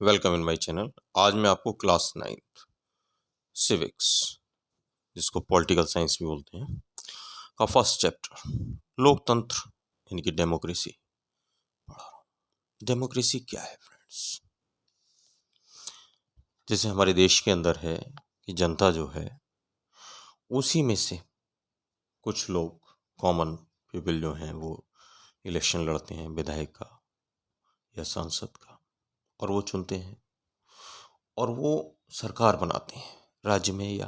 Welcome in my channel. आज मैं आपको क्लास 9 सिविक्स, जिसको पॉलिटिकल साइंस भी बोलते हैं, का फर्स्ट चैप्टर लोकतंत्र यानी कि डेमोक्रेसी पढ़ा रहा हूँ। डेमोक्रेसी क्या है फ्रेंड्स? जैसे हमारे देश के अंदर है कि जनता जो है उसी में से कुछ लोग, कॉमन पीपल जो हैं, वो इलेक्शन लड़ते हैं विधायक का या सांसद का, और वो चुनते हैं और वो सरकार बनाते हैं राज्य में या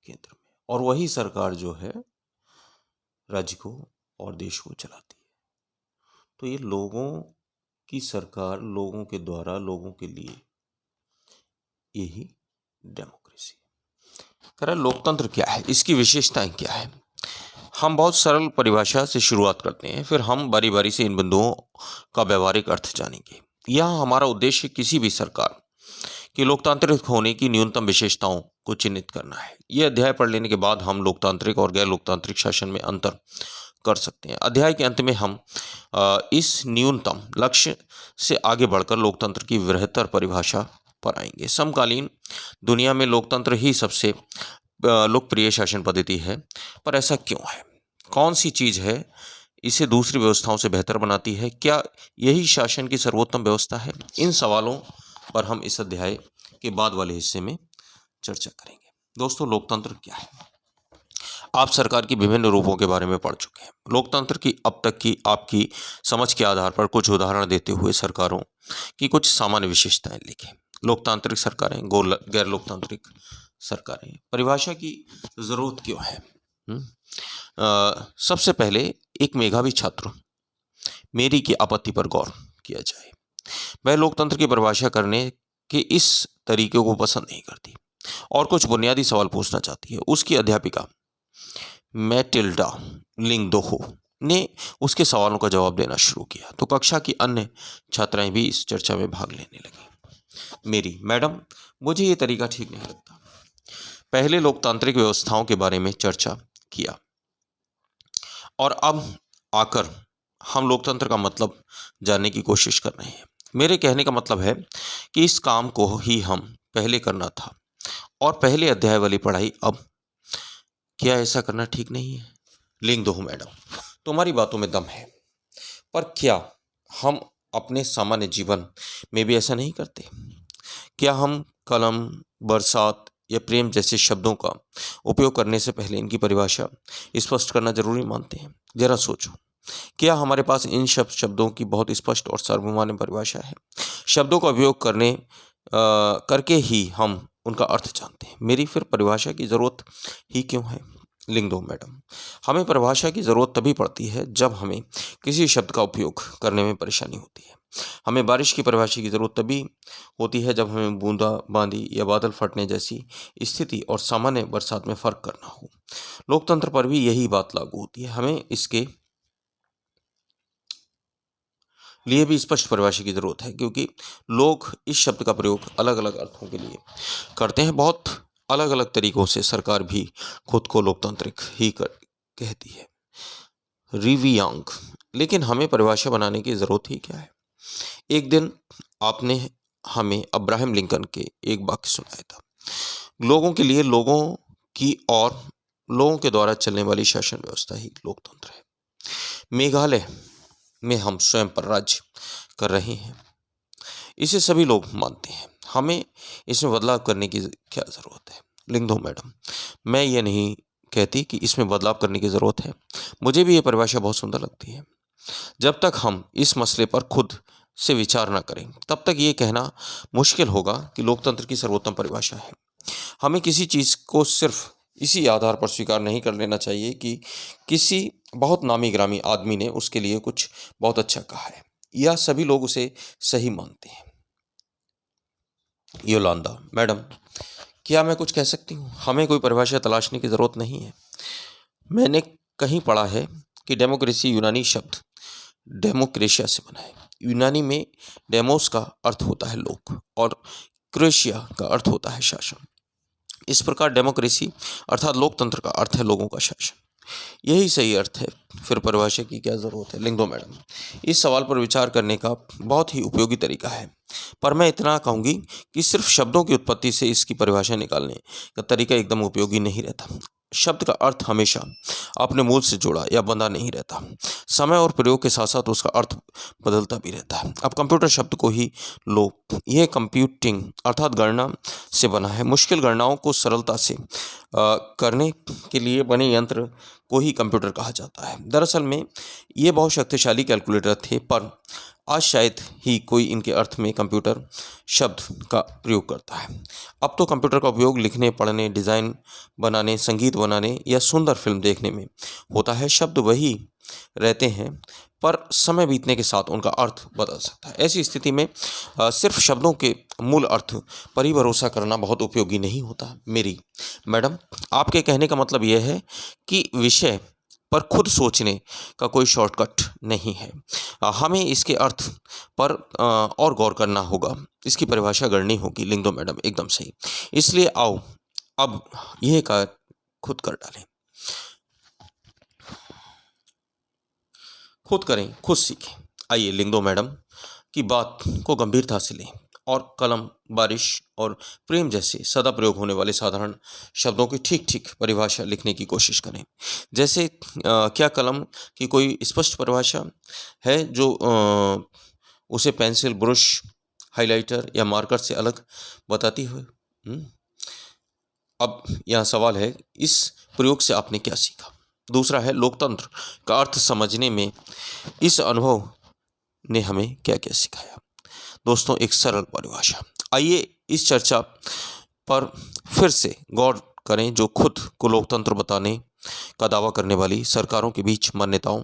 केंद्र में, और वही सरकार जो है राज्य को और देश को चलाती है। तो ये लोगों की सरकार, लोगों के द्वारा, लोगों के लिए, यही डेमोक्रेसी। कह रहा लोकतंत्र क्या है, इसकी विशेषताएं क्या है। हम बहुत सरल परिभाषा से शुरुआत करते हैं, फिर हम बारी बारी से इन बिंदुओं का व्यवहारिक अर्थ जानेंगे। यहाँ हमारा उद्देश्य किसी भी सरकार कि लोकतांत्रिक होने की न्यूनतम विशेषताओं को चिन्हित करना है। यह अध्याय पढ़ लेने के बाद हम लोकतांत्रिक और गैर लोकतांत्रिक शासन में अंतर कर सकते हैं। अध्याय के अंत में हम इस न्यूनतम लक्ष्य से आगे बढ़कर लोकतंत्र की वृहत्तर परिभाषा पर आएंगे। समकालीन दुनिया में लोकतंत्र ही सबसे लोकप्रिय शासन पद्धति है, पर ऐसा क्यों है? कौन सी चीज़ है इसे दूसरी व्यवस्थाओं से बेहतर बनाती है? क्या यही शासन की सर्वोत्तम व्यवस्था है? इन सवालों पर हम इस अध्याय के बाद वाले हिस्से में चर्चा करेंगे। दोस्तों, लोकतंत्र क्या है? आप सरकार की विभिन्न रूपों के बारे में पढ़ चुके हैं। लोकतंत्र की अब तक की आपकी समझ के आधार पर कुछ उदाहरण देते हुए सरकारों की कुछ सामान्य विशेषताएं लिखें। लोकतांत्रिक सरकारें, गैर लोकतांत्रिक सरकारें, परिभाषा की जरूरत क्यों है? सबसे पहले एक मेधावी छात्र मेरी की आपत्ति पर गौर किया जाए। वह लोकतंत्र की परिभाषा करने के इस तरीके को पसंद नहीं करती और कुछ बुनियादी सवाल पूछना चाहती है। उसकी अध्यापिका मैटिल्डा लिंगदोहो ने उसके सवालों का जवाब देना शुरू किया तो कक्षा की अन्य छात्राएं भी इस चर्चा में भाग लेने लगी। मेरी, मैडम, मुझे ये तरीका ठीक नहीं लगता। पहले लोकतांत्रिक व्यवस्थाओं के बारे में चर्चा किया और अब आकर हम लोकतंत्र का मतलब जानने की कोशिश कर रहे हैं। मेरे कहने का मतलब है कि इस काम को ही हम पहले करना था और पहले अध्याय वाली पढ़ाई अब। क्या ऐसा करना ठीक नहीं है? लिंग दो मैडम, तुम्हारी बातों में दम है, पर क्या हम अपने सामान्य जीवन में भी ऐसा नहीं करते? क्या हम कलम, बरसात या प्रेम जैसे शब्दों का उपयोग करने से पहले इनकी परिभाषा स्पष्ट करना जरूरी मानते हैं? जरा सोचो, क्या हमारे पास इन शब्दों की बहुत स्पष्ट और सार्वभौमिक परिभाषा है? शब्दों का उपयोग करके ही हम उनका अर्थ जानते हैं। मेरी, फिर परिभाषा की ज़रूरत ही क्यों है? लिंग दो मैडम, हमें परिभाषा की ज़रूरत तभी पड़ती है जब हमें किसी शब्द का उपयोग करने में परेशानी होती है। हमें बारिश की परिभाषा की ज़रूरत तभी होती है जब हमें बूंदाबांदी या बादल फटने जैसी स्थिति और सामान्य बरसात में फ़र्क करना हो। लोकतंत्र पर भी यही बात लागू होती है। हमें इसके लिए भी स्पष्ट परिभाषा की जरूरत है, क्योंकि लोग इस शब्द का प्रयोग अलग अलग अर्थों के लिए करते हैं। बहुत अलग अलग तरीकों से सरकार भी खुद को लोकतांत्रिक ही कहती है। रिवियांग, लेकिन हमें परिभाषा बनाने की जरूरत ही क्या है? एक दिन आपने हमें अब्राहम लिंकन के एक वाक्य सुनाया था, लोगों के लिए, लोगों की और लोगों के द्वारा चलने वाली शासन व्यवस्था ही लोकतंत्र है। मेघालय में हम स्वयं पर राज्य कर रहे हैं, इसे सभी लोग मानते हैं। हमें इसमें बदलाव करने की क्या ज़रूरत है? लिंग दो मैडम, मैं ये नहीं कहती कि इसमें बदलाव करने की ज़रूरत है। मुझे भी ये परिभाषा बहुत सुंदर लगती है। जब तक हम इस मसले पर खुद से विचार न करें, तब तक ये कहना मुश्किल होगा कि लोकतंत्र की सर्वोत्तम परिभाषा है। हमें किसी चीज़ को सिर्फ इसी आधार पर स्वीकार नहीं कर लेना चाहिए कि किसी बहुत नामी ग्रामी आदमी ने उसके लिए कुछ बहुत अच्छा कहा है या सभी लोग उसे सही मानते हैं। योलांदा, मैडम, क्या मैं कुछ कह सकती हूँ? हमें कोई परिभाषा तलाशने की ज़रूरत नहीं है। मैंने कहीं पढ़ा है कि डेमोक्रेसी यूनानी शब्द डेमोक्रेशिया से बना है। यूनानी में डेमोस का अर्थ होता है लोग और क्रेशिया का अर्थ होता है शासन। इस प्रकार डेमोक्रेसी अर्थात लोकतंत्र का अर्थ है लोगों का शासन। यही सही अर्थ है, फिर परिभाषा की क्या ज़रूरत है? लिख दो मैडम। इस सवाल पर विचार करने का बहुत ही उपयोगी तरीका है, पर मैं इतना कहूँगी कि सिर्फ शब्दों की उत्पत्ति से इसकी परिभाषा निकालने का तरीका एकदम उपयोगी नहीं रहता। शब्द का अर्थ हमेशा अपने मूल से जुड़ा या बंधा नहीं रहता। समय और प्रयोग के साथ साथ उसका अर्थ बदलता भी रहता है। अब कंप्यूटर शब्द को ही लो, यह कंप्यूटिंग अर्थात गणना से बना है। मुश्किल गणनाओं को सरलता से करने के लिए बने यंत्र को ही कंप्यूटर कहा जाता है। दरअसल में ये बहुत शक्तिशाली कैलकुलेटर थे, पर आज शायद ही कोई इनके अर्थ में कंप्यूटर शब्द का प्रयोग करता है। अब तो कंप्यूटर का उपयोग लिखने, पढ़ने, डिज़ाइन बनाने, संगीत बनाने या सुंदर फिल्म देखने में होता है। शब्द वही रहते हैं, पर समय बीतने के साथ उनका अर्थ बदल सकता है। ऐसी स्थिति में सिर्फ शब्दों के मूल अर्थ पर ही भरोसा करना बहुत उपयोगी नहीं होता। मेरी मैडम, आपके कहने का मतलब यह है कि विषय पर खुद सोचने का कोई शॉर्टकट नहीं है। हमें इसके अर्थ पर और गौर करना होगा, इसकी परिभाषा करनी होगी। लिख दो मैडम, एकदम सही। इसलिए आओ अब यह कार्य खुद कर डालें, खुद करें, खुद सीखें। आइए लिख दो मैडम की बात को गंभीरता से लें और कलम, बारिश और प्रेम जैसे सदा प्रयोग होने वाले साधारण शब्दों की ठीक ठीक परिभाषा लिखने की कोशिश करें। जैसे क्या कलम की कोई स्पष्ट परिभाषा है जो उसे पेंसिल, ब्रश, हाइलाइटर या मार्कर से अलग बताती हो? अब यहाँ सवाल है, इस प्रयोग से आपने क्या सीखा? दूसरा है, लोकतंत्र का अर्थ समझने में इस अनुभव ने हमें क्या क्या सिखाया? दोस्तों, एक सरल परिभाषा। आइए इस चर्चा पर फिर से गौर करें जो खुद को लोकतंत्र बताने का दावा करने वाली सरकारों के बीच मान्यताओं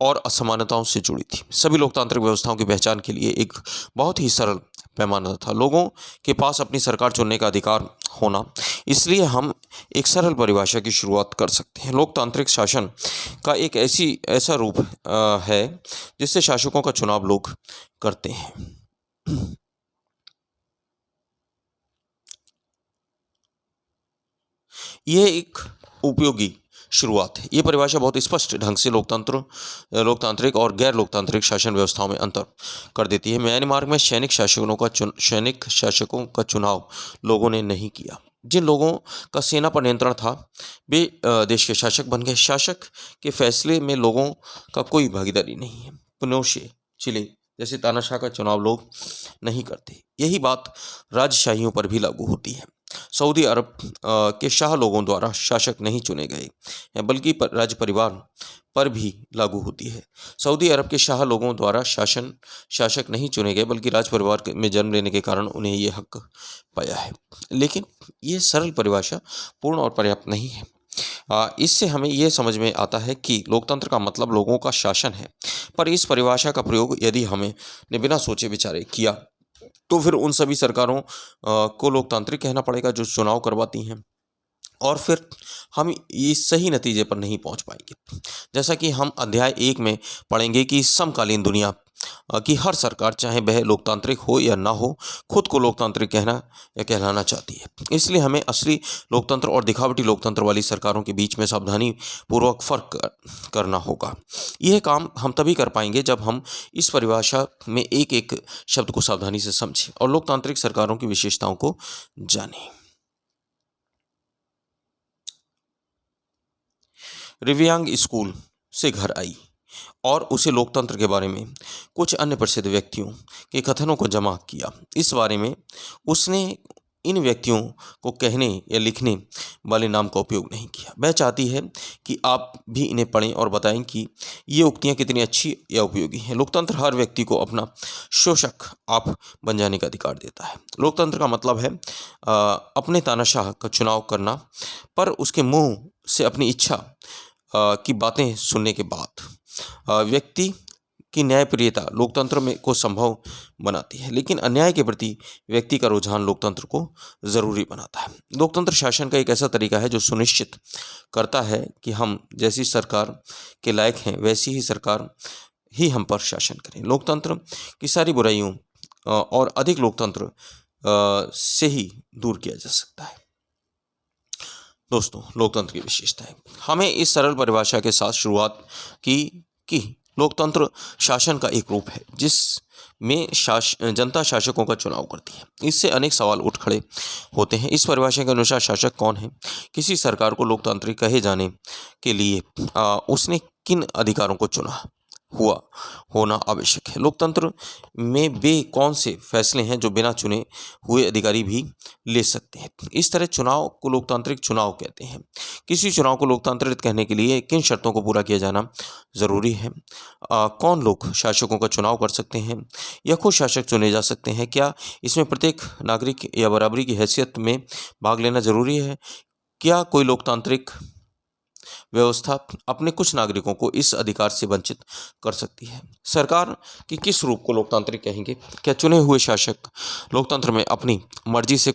और असमानताओं से जुड़ी थी। सभी लोकतांत्रिक व्यवस्थाओं की पहचान के लिए एक बहुत ही सरल पैमाना था, लोगों के पास अपनी सरकार चुनने का अधिकार होना। इसलिए हम एक सरल परिभाषा की शुरुआत कर सकते हैं। लोकतांत्रिक शासन का एक ऐसा रूप है जिससे शासकों का चुनाव लोग करते हैं। यह एक उपयोगी शुरुआत है। ये परिभाषा बहुत स्पष्ट ढंग से लोकतांत्रिक और गैर लोकतांत्रिक शासन व्यवस्थाओं में अंतर कर देती है। म्यांमार में सैनिक शासकों का चुनाव लोगों ने नहीं किया। जिन लोगों का सेना पर नियंत्रण था वे देश के शासक बन गए। शासक के फैसले में लोगों का कोई भागीदारी नहीं है। पिनोशे, चिले जैसे तानाशाह का चुनाव लोग नहीं करते। यही बात राजशाहियों पर भी लागू होती है। सऊदी अरब के शाह लोगों द्वारा शासक नहीं चुने गए हैं, बल्कि राज परिवार पर भी लागू होती है। सऊदी अरब के शाह लोगों द्वारा शासक नहीं चुने गए, बल्कि राज परिवार में जन्म लेने के कारण उन्हें ये हक पाया है। लेकिन ये सरल परिभाषा पूर्ण और पर्याप्त नहीं है। इससे हमें यह समझ में आता है कि लोकतंत्र का मतलब लोगों का शासन है, पर इस परिभाषा का प्रयोग यदि हमने बिना सोचे विचारे किया तो फिर उन सभी सरकारों को लोकतांत्रिक कहना पड़ेगा जो चुनाव करवाती हैं, और फिर हम इस सही नतीजे पर नहीं पहुंच पाएंगे। जैसा कि हम अध्याय 1 में पढ़ेंगे कि समकालीन दुनिया की हर सरकार, चाहे वह लोकतांत्रिक हो या ना हो, खुद को लोकतांत्रिक कहना या कहलाना चाहती है। इसलिए हमें असली लोकतंत्र और दिखावटी लोकतंत्र वाली सरकारों के बीच में सावधानी पूर्वक फर्क करना होगा। यह काम हम तभी कर पाएंगे जब हम इस परिभाषा में एक एक शब्द को सावधानी से समझें और लोकतांत्रिक सरकारों की विशेषताओं को जानें। रिवियांग स्कूल से घर आई और उसे लोकतंत्र के बारे में कुछ अन्य प्रसिद्ध व्यक्तियों के कथनों को जमा किया। इस बारे में उसने इन व्यक्तियों को कहने या लिखने वाले नाम का उपयोग नहीं किया। वह चाहती है कि आप भी इन्हें पढ़ें और बताएं कि ये उक्तियां कितनी अच्छी या उपयोगी हैं। लोकतंत्र हर व्यक्ति को अपना शोषक आप बन जाने का अधिकार देता है। लोकतंत्र का मतलब है अपने तानाशाह का चुनाव करना, पर उसके मुंह से अपनी इच्छा की बातें सुनने के बाद। व्यक्ति की न्यायप्रियता लोकतंत्र में को संभव बनाती है, लेकिन अन्याय के प्रति व्यक्ति का रुझान लोकतंत्र को जरूरी बनाता है। लोकतंत्र शासन का एक ऐसा तरीका है जो सुनिश्चित करता है कि हम जैसी सरकार के लायक हैं वैसी ही सरकार ही हम पर शासन करें। लोकतंत्र की सारी बुराइयों और अधिक लोकतंत्र से ही दूर किया जा सकता है। दोस्तों, लोकतंत्र की विशेषताएं। हमें इस सरल परिभाषा के साथ शुरुआत की कि लोकतंत्र शासन का एक रूप है जिसमें जनता शासकों का चुनाव करती है। इससे अनेक सवाल उठ खड़े होते हैं। इस परिभाषा के अनुसार शासक कौन है? किसी सरकार को लोकतांत्रिक कहे जाने के लिए उसने किन अधिकारों को चुना हुआ होना आवश्यक है। लोकतंत्र में वे कौन से फैसले हैं जो बिना चुने हुए अधिकारी भी ले सकते हैं। इस तरह चुनाव को लोकतांत्रिक चुनाव कहते हैं। किसी चुनाव को लोकतांत्रिक कहने के लिए किन शर्तों को पूरा किया जाना जरूरी है? कौन लोग शासकों का चुनाव कर सकते हैं या खुद शासक चुने जा सकते हैं? क्या इसमें प्रत्येक नागरिक या बराबरी की हैसियत में भाग लेना जरूरी है? क्या कोई लोकतांत्रिक व्यवस्था अपने कुछ नागरिकों को इस अधिकार से वंचित कर सकती है? सरकार की किस रूप को लोकतांत्रिक कहेंगे? क्या चुने हुए शासक लोकतंत्र में अपनी मर्जी से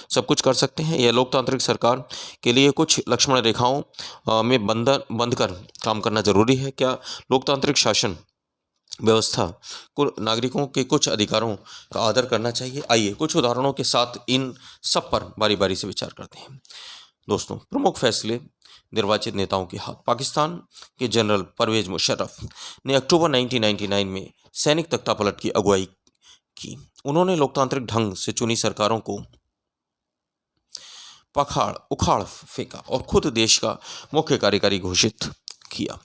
सब कुछ कर सकते हैं या लोकतांत्रिक सरकार के लिए कुछ लक्ष्मण रेखाओं में बंध कर काम करना जरूरी है? क्या लोकतांत्रिक शासन व्यवस्था को नागरिकों के कुछ अधिकारों का आदर करना चाहिए? आइए कुछ उदाहरणों के साथ इन सब पर बारी बारी से विचार करते हैं। दोस्तों, प्रमुख फैसले निर्वाचित नेताओं के हाथ। पाकिस्तान के जनरल परवेज मुशर्रफ ने अक्टूबर 1999 में सैनिक तख्तापलट की अगुवाई की। उन्होंने लोकतांत्रिक ढंग से चुनी सरकारों को उखाड़ फेंका और खुद देश का मुख्य कार्यकारी घोषित किया।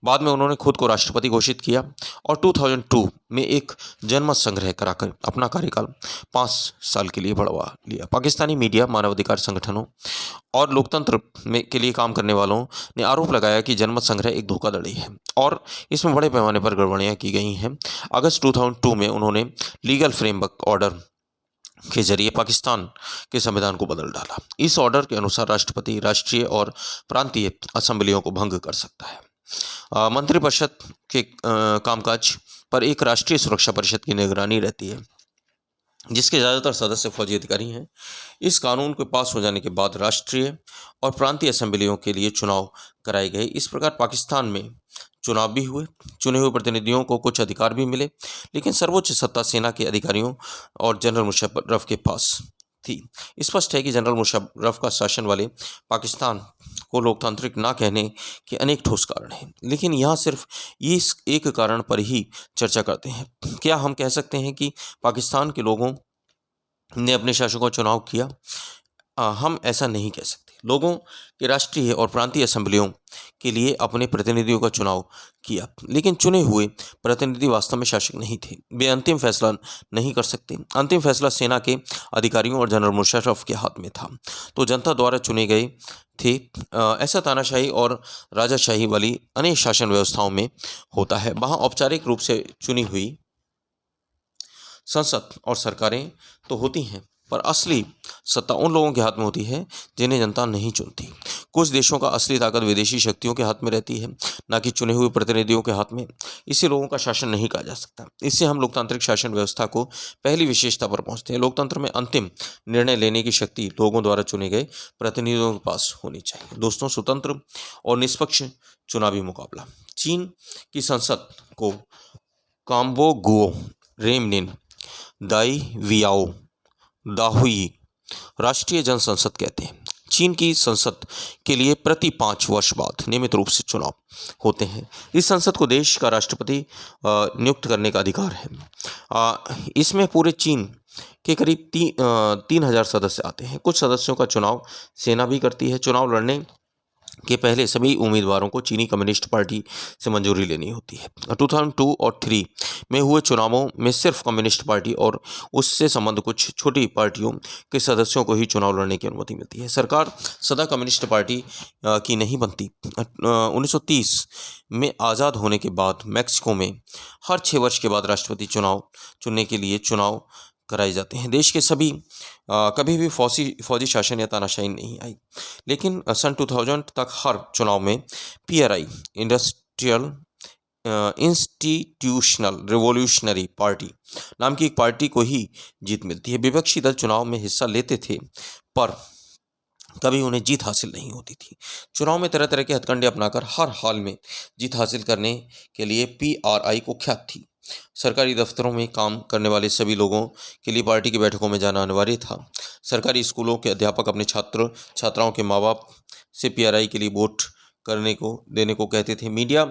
बाद में उन्होंने खुद को राष्ट्रपति घोषित किया और 2002 में एक जनमत संग्रह कराकर अपना कार्यकाल 5 साल के लिए बढ़वा लिया। पाकिस्तानी मीडिया, मानवाधिकार संगठनों और लोकतंत्र के लिए काम करने वालों ने आरोप लगाया कि जनमत संग्रह एक धोखाधड़ी है और इसमें बड़े पैमाने पर गड़बड़ियां की गई हैं। अगस्त 2002 में उन्होंने लीगल फ्रेमवर्क ऑर्डर के जरिए पाकिस्तान के संविधान को बदल डाला। इस ऑर्डर के अनुसार राष्ट्रपति राष्ट्रीय और प्रांतीय असेंबलियों को भंग कर सकता है। मंत्रिपरिषद के कामकाज पर एक राष्ट्रीय सुरक्षा परिषद की निगरानी रहती है जिसके ज़्यादातर सदस्य फौजी अधिकारी हैं। इस कानून के पास हो जाने के बाद राष्ट्रीय और प्रांतीय असेंबलियों के लिए चुनाव कराए गए। इस प्रकार पाकिस्तान में चुनाव भी हुए, चुने हुए प्रतिनिधियों को कुछ अधिकार भी मिले, लेकिन सर्वोच्च सत्ता सेना के अधिकारियों और जनरल मुशर्रफ के पास थी। स्पष्ट है कि जनरल मुशर्रफ का शासन वाले पाकिस्तान को लोकतांत्रिक ना कहने के अनेक ठोस कारण हैं, लेकिन यहाँ सिर्फ इस एक कारण पर ही चर्चा करते हैं। क्या हम कह सकते हैं कि पाकिस्तान के लोगों ने अपने शासकों का चुनाव किया? हम ऐसा नहीं कह सकते। लोगों के राष्ट्रीय और प्रांतीय असेंबलियों के लिए अपने प्रतिनिधियों का चुनाव किया, लेकिन चुने हुए प्रतिनिधि वास्तव में शासक नहीं थे। वे अंतिम फैसला नहीं कर सकते। अंतिम फैसला सेना के अधिकारियों और जनरल मुशर्रफ के हाथ में था। तो जनता द्वारा चुने गए थे। ऐसा तानाशाही और राजाशाही वाली अनेक शासन व्यवस्थाओं में होता है। वहाँ औपचारिक रूप से चुनी हुई संसद और सरकारें तो होती हैं, पर असली सत्ता उन लोगों के हाथ में होती है जिन्हें जनता नहीं चुनती। कुछ देशों का असली ताकत विदेशी शक्तियों के हाथ में रहती है, ना कि चुने हुए प्रतिनिधियों के हाथ में। इसे लोगों का शासन नहीं कहा जा सकता। इससे हम लोकतांत्रिक शासन व्यवस्था को पहली विशेषता पर पहुंचते हैं। लोकतंत्र में अंतिम निर्णय लेने की शक्ति लोगों द्वारा चुने गए प्रतिनिधियों के पास होनी चाहिए। दोस्तों, स्वतंत्र और निष्पक्ष चुनावी मुकाबला। चीन की संसद को काम्बो गुओ रेमनिन दाई वियाओ दाहुई राष्ट्रीय जन संसद कहते हैं। चीन की संसद के लिए प्रति 5 वर्ष बाद नियमित रूप से चुनाव होते हैं। इस संसद को देश का राष्ट्रपति नियुक्त करने का अधिकार है। इसमें पूरे चीन के करीब 3,000 सदस्य आते हैं। कुछ सदस्यों का चुनाव सेना भी करती है। चुनाव लड़ने के पहले सभी उम्मीदवारों को चीनी कम्युनिस्ट पार्टी से मंजूरी लेनी होती है। 2002 और 3 में हुए चुनावों में सिर्फ कम्युनिस्ट पार्टी और उससे संबंध कुछ छोटी पार्टियों के सदस्यों को ही चुनाव लड़ने की अनुमति मिलती है। सरकार सदा कम्युनिस्ट पार्टी की नहीं बनती। 1930 में आज़ाद होने के बाद मैक्सिको में हर 6 वर्ष के बाद राष्ट्रपति चुनाव चुनने के लिए चुनाव कराए जाते हैं। देश के सभी कभी भी फौजी शासन या तानाशाही नहीं आई, लेकिन सन 2000 तक हर चुनाव में PRI इंस्टीट्यूशनल रिवॉल्यूशनरी पार्टी नाम की एक पार्टी को ही जीत मिलती है। विपक्षी दल चुनाव में हिस्सा लेते थे, पर कभी उन्हें जीत हासिल नहीं होती थी। चुनाव में तरह तरह के हथकंडे अपनाकर हर हाल में जीत हासिल करने के लिए PRI कुख्यात थी। सरकारी दफ्तरों में काम करने वाले सभी लोगों के लिए पार्टी की बैठकों में जाना अनिवार्य था। सरकारी स्कूलों के अध्यापक अपने छात्राओं के माँ बाप से पीआरआई के लिए वोट करने को देने को कहते थे। मीडिया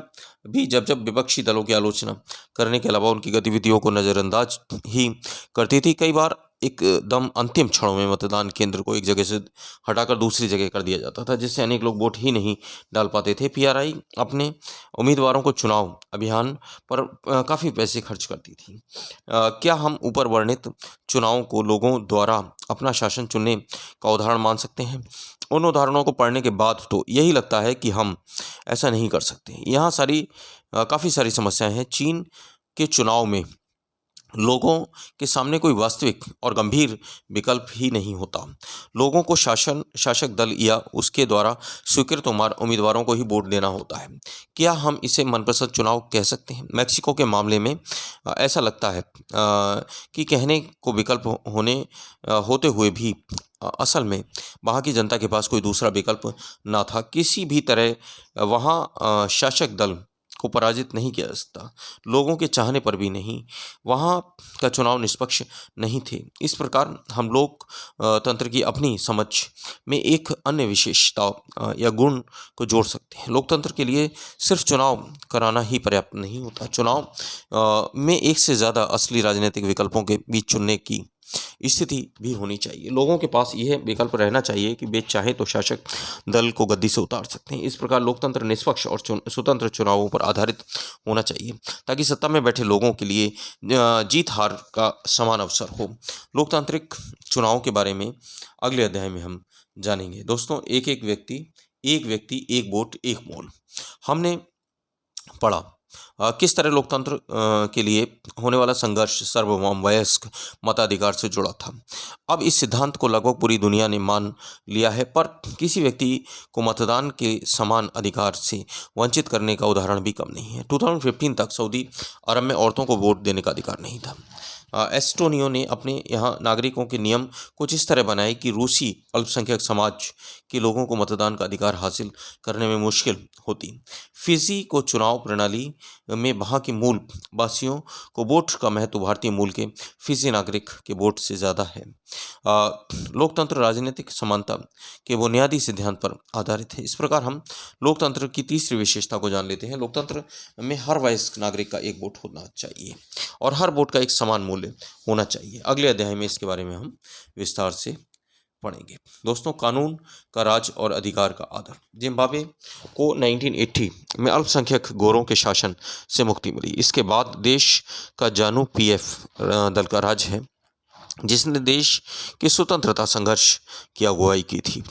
भी जब जब विपक्षी दलों की आलोचना करने के अलावा उनकी गतिविधियों को नज़रअंदाज ही करती थी। कई बार एकदम अंतिम क्षणों में मतदान केंद्र को एक जगह से हटाकर दूसरी जगह कर दिया जाता था, जिससे अनेक लोग वोट ही नहीं डाल पाते थे। पीआरआई अपने उम्मीदवारों को चुनाव अभियान पर काफ़ी पैसे खर्च करती थी। क्या हम ऊपर वर्णित चुनावों को लोगों द्वारा अपना शासन चुनने का उदाहरण मान सकते हैं? उन उदाहरणों को पढ़ने के बाद तो यही लगता है कि हम ऐसा नहीं कर सकते। यहाँ काफ़ी सारी समस्याएं हैं। चीन के चुनाव में लोगों के सामने कोई वास्तविक और गंभीर विकल्प ही नहीं होता। लोगों को शासक दल या उसके द्वारा स्वीकृत उम्मीदवारों को ही वोट देना होता है। क्या हम इसे मनपसंद चुनाव कह सकते हैं? मैक्सिको के मामले में ऐसा लगता है कि कहने को विकल्प होते हुए भी असल में वहाँ की जनता के पास कोई दूसरा विकल्प ना था। किसी भी तरह वहाँ शासक दल को पराजित नहीं किया जा सकता, लोगों के चाहने पर भी नहीं। वहाँ का चुनाव निष्पक्ष नहीं थे। इस प्रकार हम लोग तंत्र की अपनी समझ में एक अन्य विशेषता या गुण को जोड़ सकते हैं। लोकतंत्र के लिए सिर्फ चुनाव कराना ही पर्याप्त नहीं होता। चुनाव में एक से ज़्यादा असली राजनीतिक विकल्पों के बीच चुनने की स्थिति भी होनी चाहिए। लोगों के पास यह विकल्प रहना चाहिए कि वे चाहे तो शासक दल को गद्दी से उतार सकते हैं। इस प्रकार लोकतंत्र निष्पक्ष और स्वतंत्र चुनावों पर आधारित होना चाहिए, ताकि सत्ता में बैठे लोगों के लिए जीत हार का समान अवसर हो। लोकतांत्रिक चुनावों के बारे में अगले अध्याय में हम जानेंगे। दोस्तों, एक व्यक्ति एक वोट एक मोल हमने पढ़ा। किस तरह लोकतंत्र के लिए होने वाला संघर्ष सार्वभौम वयस्क मताधिकार से जुड़ा था। अब इस सिद्धांत को लगभग पूरी दुनिया ने मान लिया है, पर किसी व्यक्ति को मतदान के समान अधिकार से वंचित करने का उदाहरण भी कम नहीं है। 2015 तक सऊदी अरब में औरतों को वोट देने का अधिकार नहीं था। एस्टोनियो ने अपने यहाँ नागरिकों के नियम कुछ इस तरह बनाए कि रूसी अल्पसंख्यक समाज के लोगों को मतदान का अधिकार हासिल करने में मुश्किल होती। फिजी को चुनाव प्रणाली में वहाँ के मूल वासियों को वोट का महत्व भारतीय मूल के फिजी नागरिक के वोट से ज़्यादा है। लोकतंत्र राजनीतिक समानता के बुनियादी सिद्धांत पर आधारित है। इस प्रकार हम लोकतंत्र की तीसरी विशेषता को जान लेते हैं। लोकतंत्र में हर वयस्क नागरिक का एक वोट होना चाहिए और हर वोट का एक समान मूल्य होना चाहिए। अगले अध्याय में इसके बारे में हम विस्तार से पढ़ेंगे। दोस्तों, कानून का राज और अधिकार का आदर। जिम्बाब्वे को 1980 में अल्पसंख्यक गोरों के शासन से मुक्ति मिली। इसके बाद देश का जानू पीएफ दल का राज है, जिसने देश के स्वतंत्रता संघर्ष की अगुवाई की थी।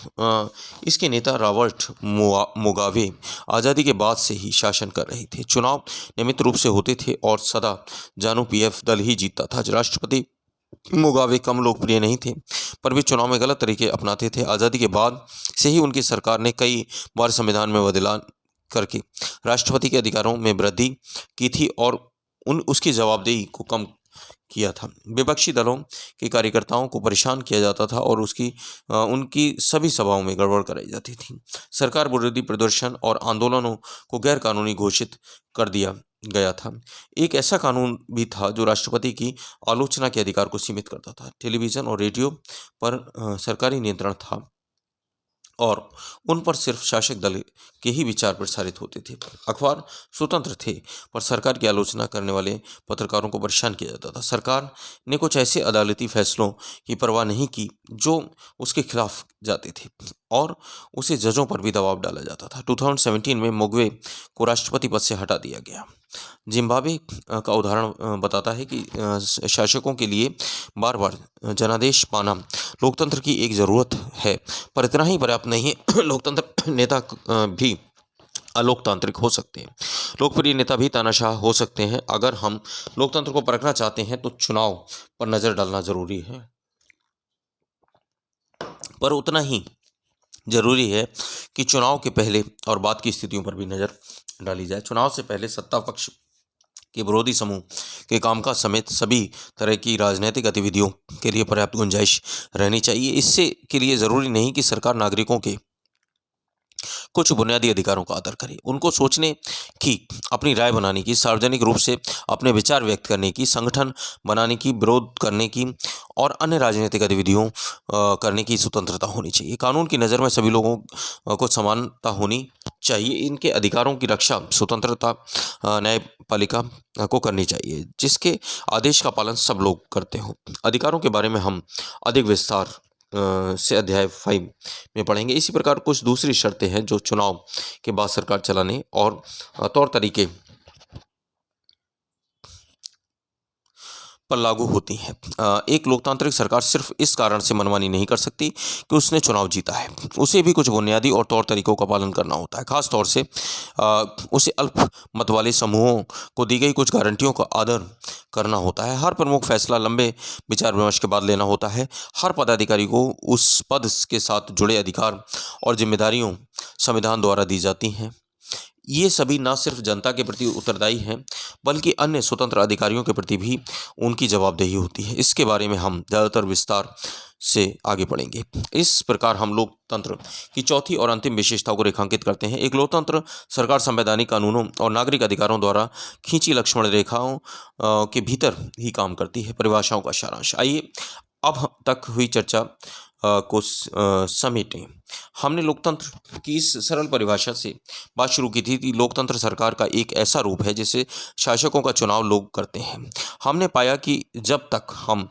इसके नेता रॉबर्ट मुगाबे आज़ादी के बाद से ही शासन कर रहे थे। चुनाव नियमित रूप से होते थे और सदा जानू पीएफ दल ही जीतता था। राष्ट्रपति मुगाबे कम लोकप्रिय नहीं थे, पर वे चुनाव में गलत तरीके अपनाते थे। आज़ादी के बाद से ही उनकी सरकार ने कई बार संविधान में बदलाव करके राष्ट्रपति के अधिकारों में वृद्धि की थी और उसकी जवाबदेही को कम किया था। विपक्षी दलों के कार्यकर्ताओं को परेशान किया जाता था और उनकी सभी सभाओं में गड़बड़ कराई जाती थी। सरकार विरोधी प्रदर्शन और आंदोलनों को गैर कानूनी घोषित कर दिया गया था। एक ऐसा कानून भी था जो राष्ट्रपति की आलोचना के अधिकार को सीमित करता था। टेलीविज़न और रेडियो पर सरकारी नियंत्रण था और उन पर सिर्फ शासक दल के ही विचार प्रसारित होते थे। अखबार स्वतंत्र थे, पर सरकार की आलोचना करने वाले पत्रकारों को परेशान किया जाता था। सरकार ने कुछ ऐसे अदालती फैसलों की परवाह नहीं की जो उसके खिलाफ जाते थे और उसे जजों पर भी दबाव डाला जाता था। 2017 में मुगाबे को राष्ट्रपति पद से हटा दिया गया। जिम्बाब्वे का उदाहरण बताता है कि शासकों के लिए बार बार जनादेश पाना लोकतंत्र की एक ज़रूरत है, पर इतना ही पर्याप्त नहीं है। लोकतंत्र नेता भी अलोकतांत्रिक हो सकते हैं। लोकप्रिय नेता भी तानाशाह हो सकते हैं। अगर हम लोकतंत्र को परखना चाहते हैं तो चुनाव पर नज़र डालना ज़रूरी है, पर उतना ही ज़रूरी है कि चुनाव के पहले और बाद की स्थितियों पर भी नज़र डाली जाए। चुनाव से पहले सत्ता पक्ष के विरोधी समूह के कामकाज समेत सभी तरह की राजनीतिक गतिविधियों के लिए पर्याप्त गुंजाइश रहनी चाहिए। इससे के लिए ज़रूरी नहीं कि सरकार नागरिकों के कुछ बुनियादी अधिकारों का आदर करें। उनको सोचने की, अपनी राय बनाने की, सार्वजनिक रूप से अपने विचार व्यक्त करने की, संगठन बनाने की, विरोध करने की और अन्य राजनीतिक गतिविधियों करने की स्वतंत्रता होनी चाहिए। कानून की नज़र में सभी लोगों को समानता होनी चाहिए। इनके अधिकारों की रक्षा स्वतंत्रता न्यायपालिका को करनी चाहिए, जिसके आदेश का पालन सब लोग करते हो। अधिकारों के बारे में हम अधिक विस्तार से अध्याय 5 में पढ़ेंगे। इसी प्रकार कुछ दूसरी शर्तें हैं जो चुनाव के बाद सरकार चलाने और तौर तरीके पर लागू होती हैं। एक लोकतांत्रिक सरकार सिर्फ इस कारण से मनमानी नहीं कर सकती कि उसने चुनाव जीता है। उसे भी कुछ बुनियादी और तौर तरीकों का पालन करना होता है। खास तौर से उसे अल्पमत वाले समूहों को दी गई कुछ गारंटियों का आदर करना होता है। हर प्रमुख फैसला लंबे विचार विमर्श के बाद लेना होता है। हर पदाधिकारी को उस पद के साथ जुड़े अधिकार और जिम्मेदारियों संविधान द्वारा दी जाती हैं। ये सभी न सिर्फ जनता के प्रति उत्तरदायी हैं, बल्कि अन्य स्वतंत्र अधिकारियों के प्रति भी उनकी जवाबदेही होती है। इसके बारे में हम ज़्यादातर विस्तार से आगे पढ़ेंगे। इस प्रकार हम लोकतंत्र की चौथी और अंतिम विशेषता को रेखांकित करते हैं। एक लोकतंत्र सरकार संवैधानिक कानूनों और नागरिक अधिकारों द्वारा खींची लक्ष्मण रेखाओं के भीतर ही काम करती है। परिभाषाओं का सारांश। आइए अब तक हुई चर्चा को समेटें। हमने लोकतंत्र की इस सरल परिभाषा से बात शुरू की थी कि लोकतंत्र सरकार का एक ऐसा रूप है जिसे शासकों का चुनाव लोग करते हैं। हमने पाया कि जब तक हम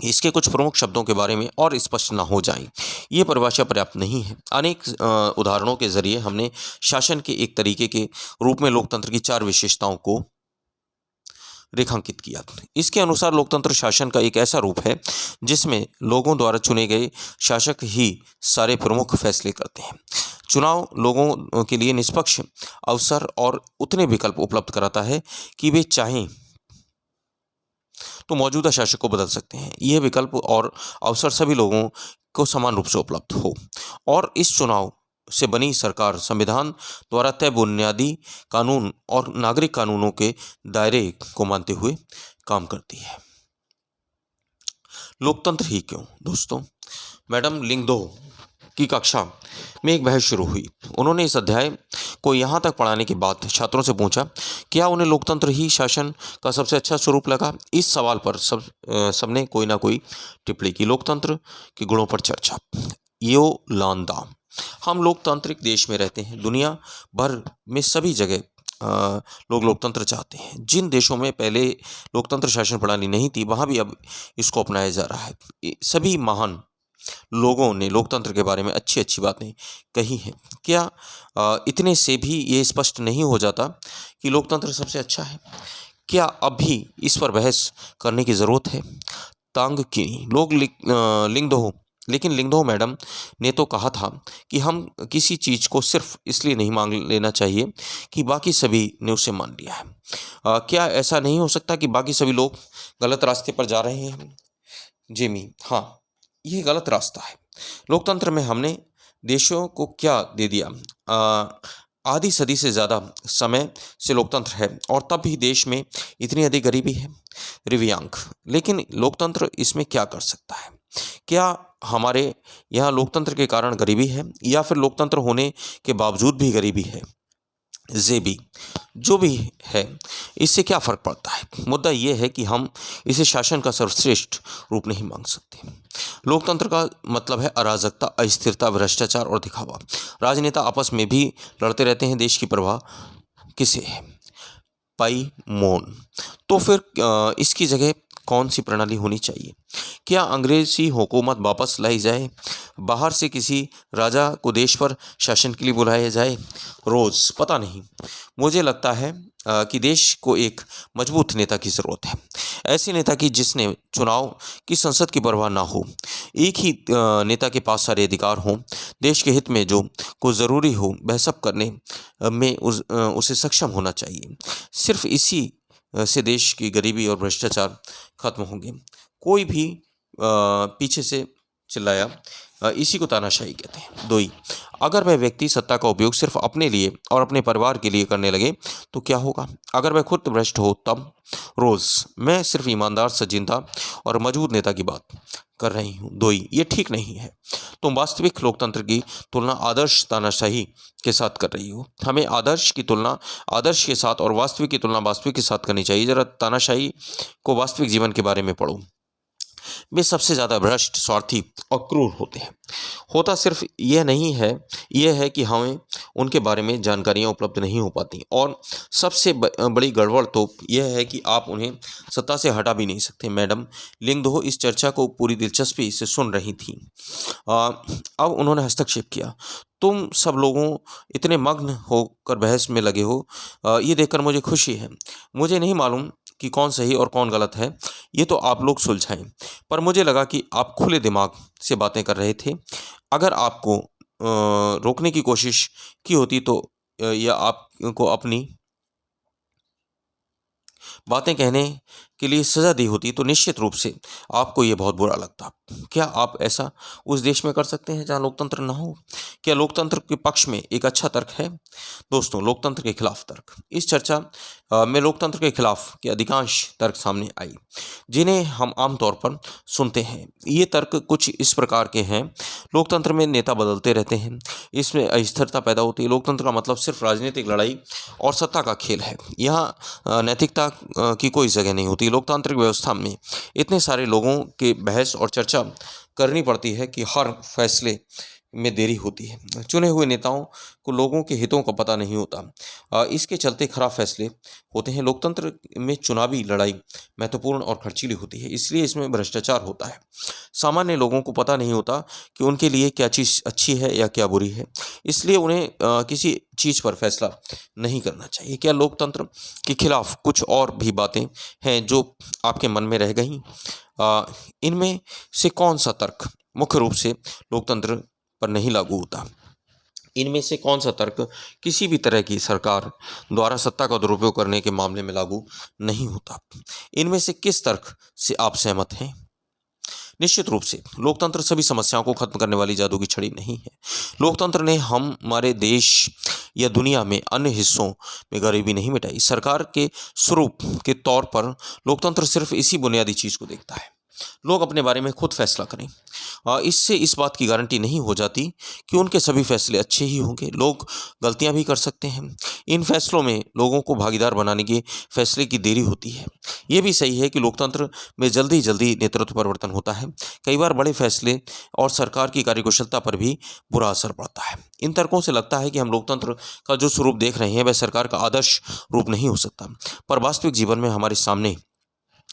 इसके कुछ प्रमुख शब्दों के बारे में और स्पष्ट न हो जाएं, ये परिभाषा पर्याप्त नहीं है। अनेक उदाहरणों के जरिए हमने शासन के एक तरीके के रूप में लोकतंत्र की 4 विशेषताओं को रेखांकित किया। इसके अनुसार लोकतंत्र शासन का एक ऐसा रूप है जिसमें लोगों द्वारा चुने गए शासक ही सारे प्रमुख फैसले करते हैं। चुनाव लोगों के लिए निष्पक्ष अवसर और उतने विकल्प उपलब्ध कराता है कि वे चाहें तो मौजूदा शासक को बदल सकते हैं। यह विकल्प और अवसर सभी लोगों को समान रूप से उपलब्ध हो, और इस चुनाव से बनी सरकार संविधान द्वारा तय बुनियादी कानून और नागरिक कानूनों के दायरे को मानते हुए काम करती है। लोकतंत्र ही क्यों? दोस्तों, मैडम लिंगदो की कक्षा में एक बहस शुरू हुई। उन्होंने इस अध्याय को यहाँ तक पढ़ाने के बाद छात्रों से पूछा, क्या उन्हें लोकतंत्र ही शासन का सबसे अच्छा स्वरूप लगा? इस सवाल पर सबने कोई ना कोई टिप्पणी की। लोकतंत्र के गुणों पर चर्चा। योलांदा। हम लोकतांत्रिक देश में रहते हैं। दुनिया भर में सभी जगह लोग लोकतंत्र चाहते हैं। जिन देशों में पहले लोकतंत्र शासन प्रणाली नहीं थी, वहाँ भी अब इसको अपनाया जा रहा है। सभी महान लोगों ने लोकतंत्र के बारे में अच्छी अच्छी बातें कही हैं। क्या इतने से भी ये स्पष्ट नहीं हो जाता कि लोकतंत्र सबसे अच्छा है? क्या अब भी इस पर बहस करने की ज़रूरत है? तांग की लोग लेकिन लिंगदो मैडम ने तो कहा था कि हम किसी चीज़ को सिर्फ इसलिए नहीं मांग लेना चाहिए कि बाकी सभी ने उसे मान लिया है। क्या ऐसा नहीं हो सकता कि बाकी सभी लोग गलत रास्ते पर जा रहे हैं? जेमी, हाँ, यह गलत रास्ता है। लोकतंत्र में हमने देशों को क्या दे दिया? आधी सदी से ज़्यादा समय से लोकतंत्र है, और तब भी देश में इतनी अधिक गरीबी है। रिवियांक, लेकिन लोकतंत्र इसमें क्या कर सकता है? क्या हमारे यहाँ लोकतंत्र के कारण गरीबी है, या फिर लोकतंत्र होने के बावजूद भी गरीबी है? जेबी, जो भी है, इससे क्या फ़र्क पड़ता है? मुद्दा ये है कि हम इसे शासन का सर्वश्रेष्ठ रूप नहीं मांग सकते। लोकतंत्र का मतलब है अराजकता, अस्थिरता, भ्रष्टाचार और दिखावा। राजनेता आपस में भी लड़ते रहते हैं। देश की परवाह किसे है? पाई मोन। तो फिर इसकी जगह कौन सी प्रणाली होनी चाहिए? क्या अंग्रेजी हुकूमत वापस लाई जाए? बाहर से किसी राजा को देश पर शासन के लिए बुलाया जाए? रोज़, पता नहीं। मुझे लगता है कि देश को एक मजबूत नेता की ज़रूरत है। ऐसे नेता की जिसने चुनाव की संसद की परवाह ना हो। एक ही नेता के पास सारे अधिकार हों। देश के हित में जो कुछ ज़रूरी हो वह सब करने में उसे सक्षम होना चाहिए। सिर्फ इसी से देश की गरीबी और भ्रष्टाचार खत्म होंगे। कोई भी पीछे से चिल्लाया, इसी को तानाशाही कहते हैं। 2, अगर वह व्यक्ति सत्ता का उपयोग सिर्फ अपने लिए और अपने परिवार के लिए करने लगे तो क्या होगा? अगर वह खुद भ्रष्ट हो तब? रोज़, मैं सिर्फ ईमानदार, संजीदा और मजबूत नेता की बात कर रही हूँ। 2, ये ठीक नहीं है। तुम वास्तविक लोकतंत्र की तुलना आदर्श तानाशाही के साथ कर रही हो। हमें आदर्श की तुलना आदर्श के साथ और वास्तविक की तुलना वास्तविक के साथ करनी चाहिए। जरा तानाशाही को वास्तविक जीवन के बारे में पढ़ो। वे सबसे ज़्यादा भ्रष्ट, स्वार्थी और क्रूर होते हैं। होता सिर्फ यह है कि हमें उनके बारे में जानकारियाँ उपलब्ध नहीं हो पाती, और सबसे बड़ी गड़बड़ तो यह है कि आप उन्हें सत्ता से हटा भी नहीं सकते। मैडम लिंगदो इस चर्चा को पूरी दिलचस्पी से सुन रही थीं। अब उन्होंने हस्तक्षेप किया। तुम सब लोगों इतने मग्न होकर बहस में लगे हो, ये देखकर मुझे खुशी है। मुझे नहीं मालूम कि कौन सही और कौन गलत है, ये तो आप लोग सुलझाएं। पर मुझे लगा कि आप खुले दिमाग से बातें कर रहे थे। अगर आपको रोकने की कोशिश की होती तो या आपको अपनी बातें कहने के लिए सज़ा दी होती तो निश्चित रूप से आपको ये बहुत बुरा लगता। क्या आप ऐसा उस देश में कर सकते हैं जहाँ लोकतंत्र ना हो? क्या लोकतंत्र के पक्ष में एक अच्छा तर्क है? दोस्तों, लोकतंत्र के खिलाफ तर्क। इस चर्चा में लोकतंत्र के खिलाफ के अधिकांश तर्क सामने आई, जिन्हें हम आमतौर पर सुनते हैं। ये तर्क कुछ इस प्रकार के हैं। लोकतंत्र में नेता बदलते रहते हैं, इसमें अस्थिरता पैदा होती है। लोकतंत्र का मतलब सिर्फ राजनीतिक लड़ाई और सत्ता का खेल है। यहाँ नैतिकता की कोई जगह नहीं होती। लोकतांत्रिक व्यवस्था में इतने सारे लोगों के बहस और चर्चा करनी पड़ती है कि हर फैसले में देरी होती है। चुने हुए नेताओं को लोगों के हितों का पता नहीं होता। इसके चलते खराब फैसले होते हैं। लोकतंत्र में चुनावी लड़ाई महत्वपूर्ण और खर्चीली होती है, इसलिए इसमें भ्रष्टाचार होता है। सामान्य लोगों को पता नहीं होता कि उनके लिए क्या चीज़ अच्छी है या क्या बुरी है, इसलिए उन्हें किसी चीज़ पर फैसला नहीं करना चाहिए। क्या लोकतंत्र के खिलाफ कुछ और भी बातें हैं जो आपके मन में रह गईं? इनमें से कौन सा तर्क मुख्य रूप से लोकतंत्र पर नहीं लागू होता? इनमें से कौन सा तर्क किसी भी तरह की सरकार द्वारा सत्ता का दुरुपयोग करने के मामले में लागू नहीं होता? इनमें से किस तर्क से आप सहमत हैं? निश्चित रूप से लोकतंत्र सभी समस्याओं को खत्म करने वाली जादू की छड़ी नहीं है। लोकतंत्र ने हमारे देश या दुनिया में अन्य हिस्सों में गरीबी नहीं मिटाई। सरकार के स्वरूप के तौर पर लोकतंत्र सिर्फ इसी बुनियादी चीज़ को देखता है, लोग अपने बारे में खुद फैसला करें। इससे इस बात की गारंटी नहीं हो जाती कि उनके सभी फैसले अच्छे ही होंगे। लोग गलतियां भी कर सकते हैं। इन फैसलों में लोगों को भागीदार बनाने के फैसले की देरी होती है। ये भी सही है कि लोकतंत्र में जल्दी जल्दी नेतृत्व परिवर्तन होता है। कई बार बड़े फैसले और सरकार की कार्यकुशलता पर भी बुरा असर पड़ता है। इन तर्कों से लगता है कि हम लोकतंत्र का जो स्वरूप देख रहे हैं वह सरकार का आदर्श रूप नहीं हो सकता। पर वास्तविक जीवन में हमारे सामने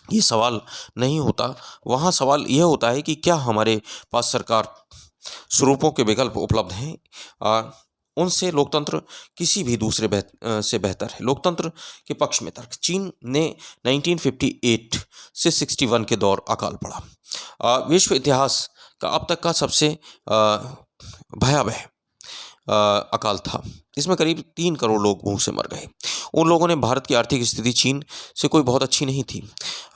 ये सवाल नहीं होता। वहाँ सवाल यह होता है कि क्या हमारे पास सरकार स्वरूपों के विकल्प उपलब्ध हैं? उनसे लोकतंत्र किसी भी दूसरे से बेहतर है। लोकतंत्र के पक्ष में तर्क। चीन ने 1958 से 61 के दौर अकाल पड़ा। विश्व इतिहास का अब तक का सबसे भयावह अकाल था। इसमें करीब 3 करोड़ लोग भूख से मर गए। उन लोगों ने भारत की आर्थिक स्थिति चीन से कोई बहुत अच्छी नहीं थी।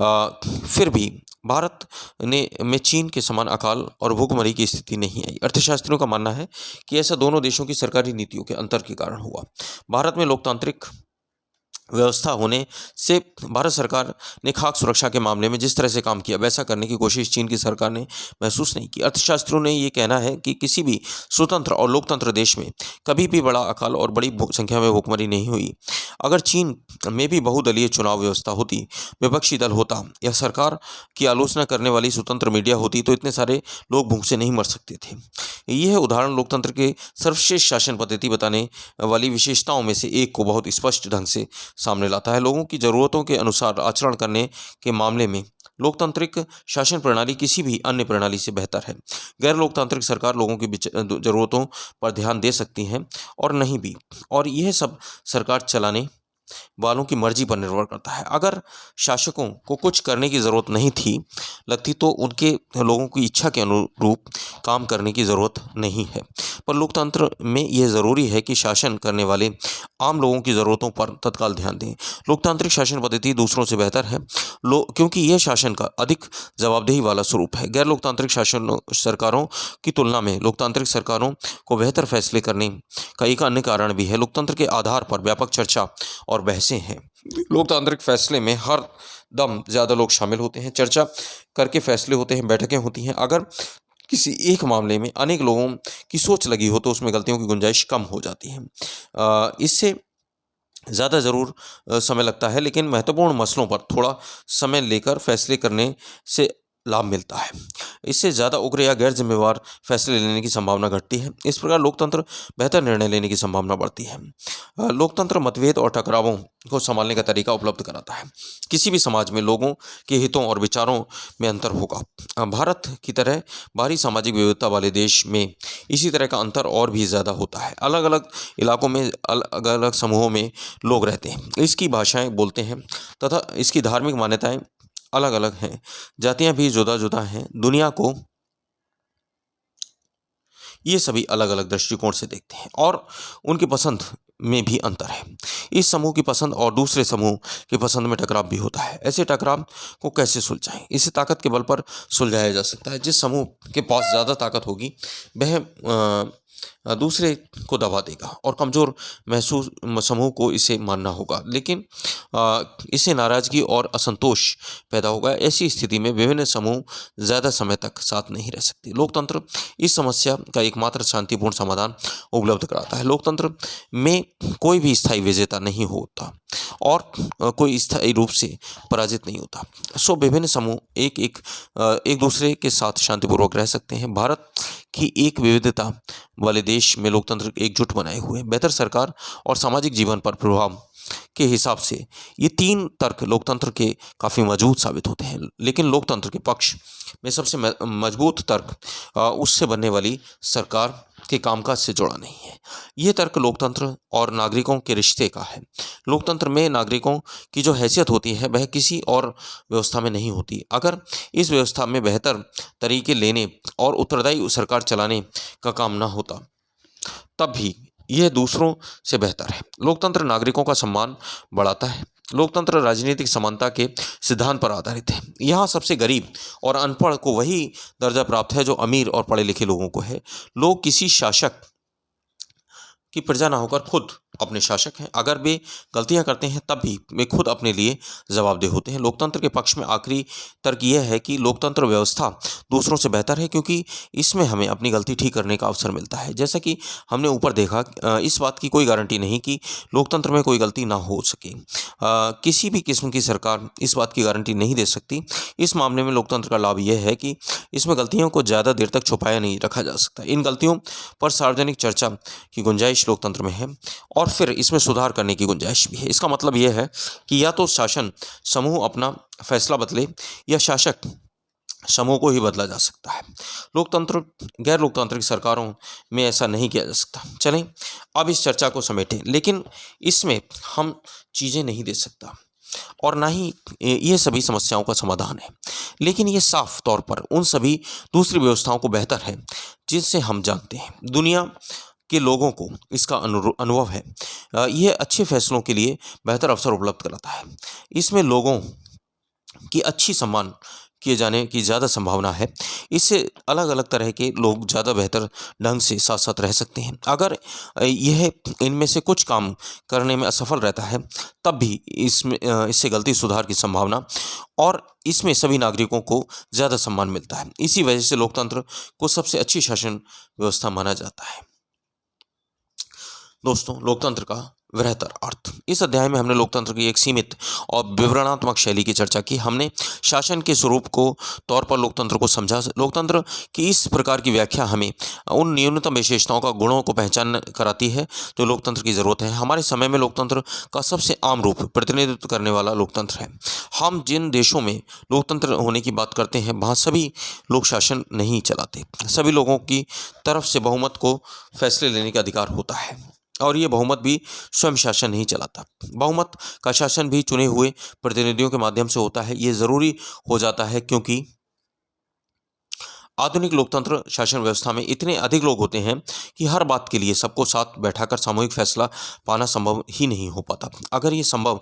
फिर भी भारत में चीन के समान अकाल और भूखमरी की स्थिति नहीं आई। अर्थशास्त्रियों का मानना है कि ऐसा दोनों देशों की सरकारी नीतियों के अंतर के कारण हुआ। भारत में लोकतांत्रिक व्यवस्था होने से भारत सरकार ने खाद्य सुरक्षा के मामले में जिस तरह से काम किया वैसा करने की कोशिश चीन की सरकार ने महसूस नहीं की। अर्थशास्त्रियों ने ये कहना है कि किसी भी स्वतंत्र और लोकतंत्र देश में कभी भी बड़ा अकाल और बड़ी संख्या में भूखमरी नहीं हुई। अगर चीन में भी बहुदलीय चुनाव व्यवस्था होती, विपक्षी दल होता या सरकार की आलोचना करने वाली स्वतंत्र मीडिया होती तो इतने सारे लोग भूख से नहीं मर सकते थे। यह उदाहरण लोकतंत्र के सर्वश्रेष्ठ शासन पद्धति बताने वाली विशेषताओं में से एक को बहुत स्पष्ट ढंग से सामने लाता है। लोगों की ज़रूरतों के अनुसार आचरण करने के मामले में लोकतांत्रिक शासन प्रणाली किसी भी अन्य प्रणाली से बेहतर है। गैर लोकतांत्रिक सरकार लोगों की ज़रूरतों पर ध्यान दे सकती हैं और नहीं भी, और यह सब सरकार चलाने वालों की मर्जी पर निर्भर करता है। अगर शासकों को कुछ करने की ज़रूरत नहीं थी लगती तो उनके लोगों की इच्छा के अनुरूप काम करने की ज़रूरत नहीं है। पर लोकतंत्र में यह ज़रूरी है कि शासन करने वाले आम लोगों की ज़रूरतों पर तत्काल ध्यान दें। लोकतांत्रिक शासन पद्धति दूसरों से बेहतर है क्योंकि यह शासन का अधिक जवाबदेही वाला स्वरूप है। गैर लोकतांत्रिक शासन सरकारों की तुलना में लोकतांत्रिक सरकारों को बेहतर फैसले करने का एक अन्य कारण भी है। लोकतंत्र के आधार पर व्यापक चर्चा और बहसें हैं। लोकतांत्रिक फैसले में हर दम ज़्यादा लोग शामिल होते हैं, चर्चा करके फैसले होते हैं, बैठकें होती हैं। अगर किसी एक मामले में अनेक लोगों की सोच लगी हो तो उसमें गलतियों की गुंजाइश कम हो जाती है। इससे ज़्यादा ज़रूर समय लगता है, लेकिन महत्वपूर्ण मसलों पर थोड़ा समय लेकर फैसले करने से लाभ मिलता है। इससे ज़्यादा उग्र या गैर जिम्मेवार फैसले लेने की संभावना घटती है। इस प्रकार लोकतंत्र बेहतर निर्णय लेने की संभावना बढ़ती है। लोकतंत्र मतभेद और टकरावों को संभालने का तरीका उपलब्ध कराता है। किसी भी समाज में लोगों के हितों और विचारों में अंतर होगा। भारत की तरह बाहरी सामाजिक विविधता वाले देश में इसी तरह का अंतर और भी ज़्यादा होता है। अलग अलग इलाकों में अलग अलग समूहों में लोग रहते हैं, इसकी भाषाएं बोलते हैं तथा इसकी धार्मिक मान्यताएं अलग अलग हैं। जातियां भी जुदा जुदा हैं। दुनिया को ये सभी अलग अलग दृष्टिकोण से देखते हैं और उनकी पसंद में भी अंतर है। इस समूह की पसंद और दूसरे समूह की पसंद में टकराव भी होता है। ऐसे टकराव को कैसे सुलझाएं? इसे ताकत के बल पर सुलझाया जा सकता है। जिस समूह के पास ज़्यादा ताकत होगी वह दूसरे को दबा देगा और कमज़ोर महसूस समूह को इसे मानना होगा, लेकिन इससे नाराज़गी और असंतोष पैदा होगा। ऐसी स्थिति में विभिन्न समूह ज़्यादा समय तक साथ नहीं रह सकते। लोकतंत्र इस समस्या का एकमात्र शांतिपूर्ण समाधान उपलब्ध कराता है। लोकतंत्र में कोई भी स्थायी विजेता नहीं होता और कोई स्थायी रूप से पराजित नहीं होता। सो विभिन्न समूह एक दूसरे के साथ शांतिपूर्वक रह सकते हैं। भारत की एक विविधता वाले देश में लोकतंत्र एकजुट बनाए हुए बेहतर सरकार और सामाजिक जीवन पर प्रभाव के हिसाब से ये तीन तर्क लोकतंत्र के काफ़ी मजबूत साबित होते हैं। लेकिन लोकतंत्र के पक्ष में सबसे मजबूत तर्क उससे बनने वाली सरकार के कामकाज से जुड़ा नहीं है। ये तर्क लोकतंत्र और नागरिकों के रिश्ते का है। लोकतंत्र में नागरिकों की जो हैसियत होती है वह किसी और व्यवस्था में नहीं होती। अगर इस व्यवस्था में बेहतर तरीके लेने और उत्तरदायी सरकार चलाने का काम ना होता तब भी यह दूसरों से बेहतर है। लोकतंत्र नागरिकों का सम्मान बढ़ाता है। लोकतंत्र राजनीतिक समानता के सिद्धांत पर आधारित है। यहाँ सबसे गरीब और अनपढ़ को वही दर्जा प्राप्त है जो अमीर और पढ़े लिखे लोगों को है। लोग किसी शासक की प्रजा ना होकर खुद अपने शासक हैं। अगर वे गलतियां करते हैं तब भी वे खुद अपने लिए जवाबदेह होते हैं। लोकतंत्र के पक्ष में आखिरी तर्क यह है कि लोकतंत्र व्यवस्था दूसरों से बेहतर है क्योंकि इसमें हमें अपनी गलती ठीक करने का अवसर मिलता है। जैसा कि हमने ऊपर देखा, इस बात की कोई गारंटी नहीं कि लोकतंत्र में कोई गलती ना हो सके। किसी भी किस्म की सरकार इस बात की गारंटी नहीं दे सकती। इस मामले में लोकतंत्र का लाभ यह है कि इसमें गलतियों को ज़्यादा देर तक छुपाया नहीं रखा जा सकता। इन गलतियों पर सार्वजनिक चर्चा की गुंजाइश लोकतंत्र में है और फिर इसमें सुधार करने की गुंजाइश भी है। इसका मतलब यह है कि या तो शासन समूह अपना फैसला बदले या शासक समूह को ही बदला जा सकता है। लोकतंत्र गैर लोकतांत्रिक सरकारों में ऐसा नहीं किया जा सकता। चलें अब इस चर्चा को समेटें, लेकिन इसमें हम चीज़ें नहीं दे सकता और ना ही ये सभी समस्याओं का समाधान है, लेकिन ये साफ तौर पर उन सभी दूसरी व्यवस्थाओं को बेहतर है जिनसे हम जानते हैं। दुनिया के लोगों को इसका अनुभव है। ये अच्छे फैसलों के लिए बेहतर अवसर उपलब्ध कराता है। इसमें लोगों की अच्छी सम्मान किए जाने की ज़्यादा संभावना है। इससे अलग अलग तरह के लोग ज़्यादा बेहतर ढंग से साथ साथ रह सकते हैं। अगर यह इनमें से कुछ काम करने में असफल रहता है तब भी इससे गलती सुधार की संभावना और इसमें सभी नागरिकों को ज़्यादा सम्मान मिलता है। इसी वजह से लोकतंत्र को सबसे अच्छी शासन व्यवस्था माना जाता है। दोस्तों, लोकतंत्र का वृहत्तर अर्थ। इस अध्याय में हमने लोकतंत्र की एक सीमित और विवरणात्मक शैली की चर्चा की। हमने शासन के स्वरूप को तौर पर लोकतंत्र को समझा। लोकतंत्र की इस प्रकार की व्याख्या हमें उन न्यूनतम विशेषताओं का गुणों को पहचान कराती है जो लोकतंत्र की ज़रूरत है। हमारे समय में लोकतंत्र का सबसे आम रूप प्रतिनिधित्व करने वाला लोकतंत्र है। हम जिन देशों में लोकतंत्र होने की बात करते हैं वहाँ सभी लोग शासन नहीं चलाते। सभी लोगों की तरफ से बहुमत को फैसले लेने का अधिकार होता है और ये बहुमत भी स्वयं शासन नहीं चलाता। बहुमत का शासन भी चुने हुए प्रतिनिधियों के माध्यम से होता है। ये ज़रूरी हो जाता है क्योंकि आधुनिक लोकतंत्र शासन व्यवस्था में इतने अधिक लोग होते हैं कि हर बात के लिए सबको साथ बैठाकर सामूहिक फैसला पाना संभव ही नहीं हो पाता। अगर ये संभव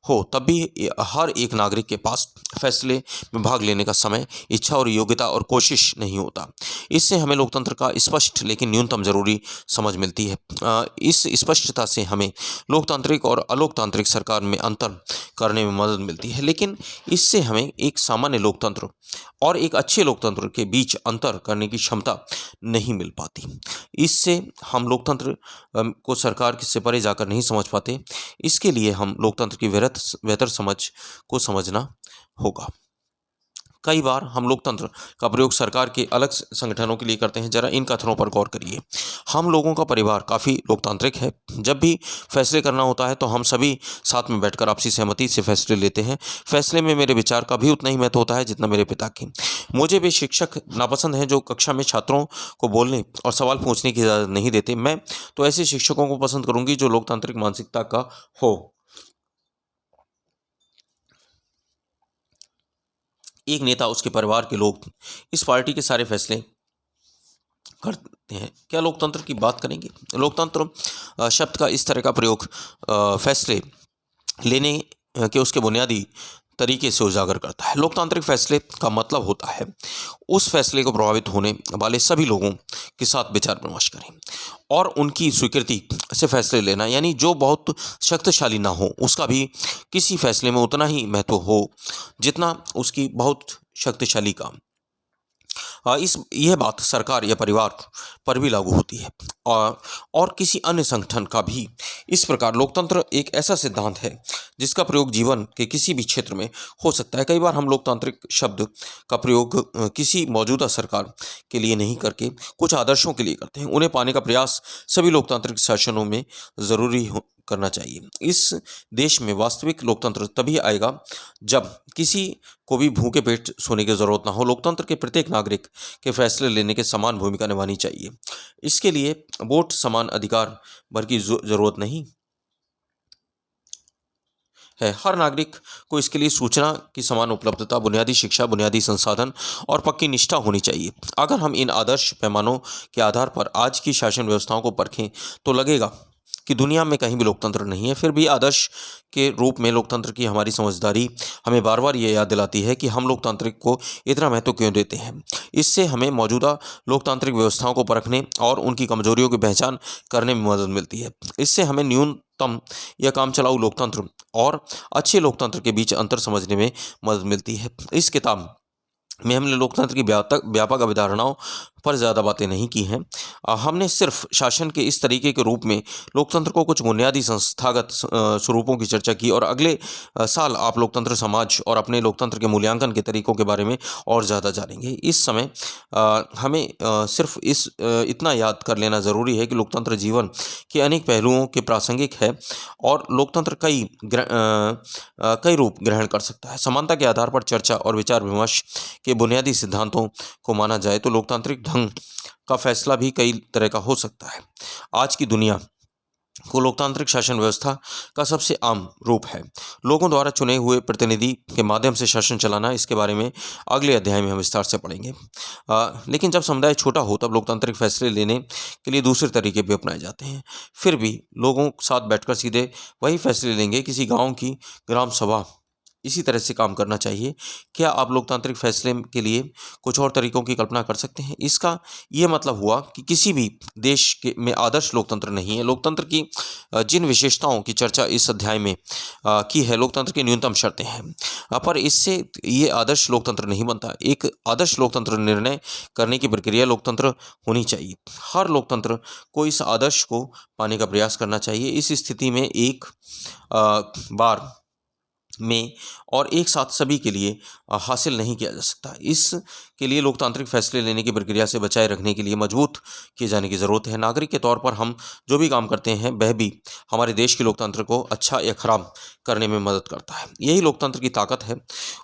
हो तब भी हर एक नागरिक के पास फैसले में भाग लेने का समय, इच्छा और योग्यता और कोशिश नहीं होता। इससे हमें लोकतंत्र का स्पष्ट लेकिन न्यूनतम जरूरी समझ मिलती है। इस स्पष्टता से हमें लोकतांत्रिक और अलोकतांत्रिक सरकार में अंतर करने में मदद मिलती है, लेकिन इससे हमें एक सामान्य लोकतंत्र और एक अच्छे लोकतंत्र के बीच अंतर करने की क्षमता नहीं मिल पाती। इससे हम लोकतंत्र को सरकार से परे जाकर नहीं समझ पाते। इसके लिए हम लोकतंत्र की बेहतर समझ को समझना होगा। कई बार हम लोकतंत्र का प्रयोग सरकार के अलग संगठनों के लिए करते हैं। जरा इन कथनों पर गौर करिए। हम लोगों का परिवार काफ़ी लोकतांत्रिक है। जब भी फैसले करना होता है तो हम सभी साथ में बैठकर आपसी सहमति से फैसले लेते हैं। फैसले में मेरे विचार का भी उतना ही महत्व होता है जितना मेरे पिता की। मुझे भी शिक्षक नापसंद हैं जो कक्षा में छात्रों को बोलने और सवाल पूछने की इजाज़त नहीं देते। मैं तो ऐसे शिक्षकों को पसंद करूंगी जो लोकतांत्रिक मानसिकता का हो। एक नेता, उसके परिवार के लोग इस पार्टी के सारे फैसले करते हैं। क्या लोकतंत्र की बात करेंगे? लोकतंत्र शब्द का इस तरह का प्रयोग फैसले लेने के उसके बुनियादी तरीके से उजागर करता है। लोकतांत्रिक फैसले का मतलब होता है उस फैसले को प्रभावित होने वाले सभी लोगों के साथ विचार विमर्श करें और उनकी स्वीकृति से फैसले लेना, यानी जो बहुत शक्तिशाली ना हो उसका भी किसी फैसले में उतना ही महत्व हो जितना उसकी बहुत शक्तिशाली का। यह बात सरकार या परिवार पर भी लागू होती है और किसी अन्य संगठन का भी। इस प्रकार लोकतंत्र एक ऐसा सिद्धांत है जिसका प्रयोग जीवन के किसी भी क्षेत्र में हो सकता है। कई बार हम लोकतांत्रिक शब्द का प्रयोग किसी मौजूदा सरकार के लिए नहीं करके कुछ आदर्शों के लिए करते हैं। उन्हें पाने का प्रयास सभी लोकतांत्रिक शासनों में ज़रूरी करना चाहिए। इस देश में वास्तविक लोकतंत्र तभी आएगा जब किसी को भी भूखे पेट सोने की जरूरत ना हो। लोकतंत्र के प्रत्येक नागरिक के फैसले लेने के समान भूमिका निभानी चाहिए। इसके लिए वोट समान अधिकार भर की जरूरत नहीं है। हर नागरिक को इसके लिए सूचना की समान उपलब्धता, बुनियादी शिक्षा, बुनियादी संसाधन और पक्की निष्ठा होनी चाहिए। अगर हम इन आदर्श पैमानों के आधार पर आज की शासन व्यवस्थाओं को परखें तो लगेगा कि दुनिया में कहीं भी लोकतंत्र नहीं है। फिर भी आदर्श के रूप में लोकतंत्र की हमारी समझदारी हमें बार बार ये याद दिलाती है कि हम लोकतांत्रिक को इतना महत्व क्यों देते हैं। इससे हमें मौजूदा लोकतांत्रिक व्यवस्थाओं को परखने और उनकी कमजोरियों की पहचान करने में मदद मिलती है। इससे हमें न्यूनतम या काम चलाऊ लोकतंत्र और अच्छे लोकतंत्र के बीच अंतर समझने में मदद मिलती है। इस किताब में हमने लोकतंत्र की व्यापक अवधारणाओं पर ज़्यादा बातें नहीं की हैं। हमने सिर्फ शासन के इस तरीके के रूप में लोकतंत्र को कुछ बुनियादी संस्थागत स्वरूपों की चर्चा की और अगले साल आप लोकतंत्र समाज और अपने लोकतंत्र के मूल्यांकन के तरीकों के बारे में और ज़्यादा जानेंगे। इस समय हमें सिर्फ इतना याद कर लेना ज़रूरी है कि लोकतंत्र जीवन के अनेक पहलुओं के प्रासंगिक है और लोकतंत्र कई रूप ग्रहण कर सकता है। समानता के आधार पर चर्चा और विचार विमर्श के बुनियादी सिद्धांतों को माना जाए तो लोकतांत्रिक ढंग का फैसला भी कई तरह का हो सकता है। आज की दुनिया को लोकतांत्रिक शासन व्यवस्था का सबसे आम रूप है लोगों द्वारा चुने हुए प्रतिनिधि के माध्यम से शासन चलाना। इसके बारे में अगले अध्याय में हम विस्तार से पढ़ेंगे। लेकिन जब समुदाय छोटा हो तब लोकतांत्रिक फैसले लेने के लिए दूसरे तरीके भी अपनाए जाते हैं। फिर भी लोगों के साथ बैठकर सीधे वही फैसले लेंगे। किसी गाँव की ग्राम सभा इसी तरह से काम करना चाहिए। क्या आप लोकतांत्रिक फैसले के लिए कुछ और तरीकों की कल्पना कर सकते हैं? इसका ये मतलब हुआ कि किसी भी देश के में आदर्श लोकतंत्र नहीं है। लोकतंत्र की जिन विशेषताओं की चर्चा इस अध्याय में की है, लोकतंत्र की न्यूनतम शर्तें हैं, पर इससे ये आदर्श लोकतंत्र नहीं बनता। एक आदर्श लोकतंत्र निर्णय करने की प्रक्रिया लोकतंत्र होनी चाहिए। हर लोकतंत्र को इस आदर्श को पाने का प्रयास करना चाहिए। इस स्थिति में एक बार में और एक साथ सभी के लिए हासिल नहीं किया जा सकता। इसके लिए लोकतांत्रिक फैसले लेने की प्रक्रिया से बचाए रखने के लिए मजबूत किए जाने की ज़रूरत है। नागरिक के तौर पर हम जो भी काम करते हैं वह भी हमारे देश के लोकतंत्र को अच्छा या खराब करने में मदद करता है। यही लोकतंत्र की ताकत है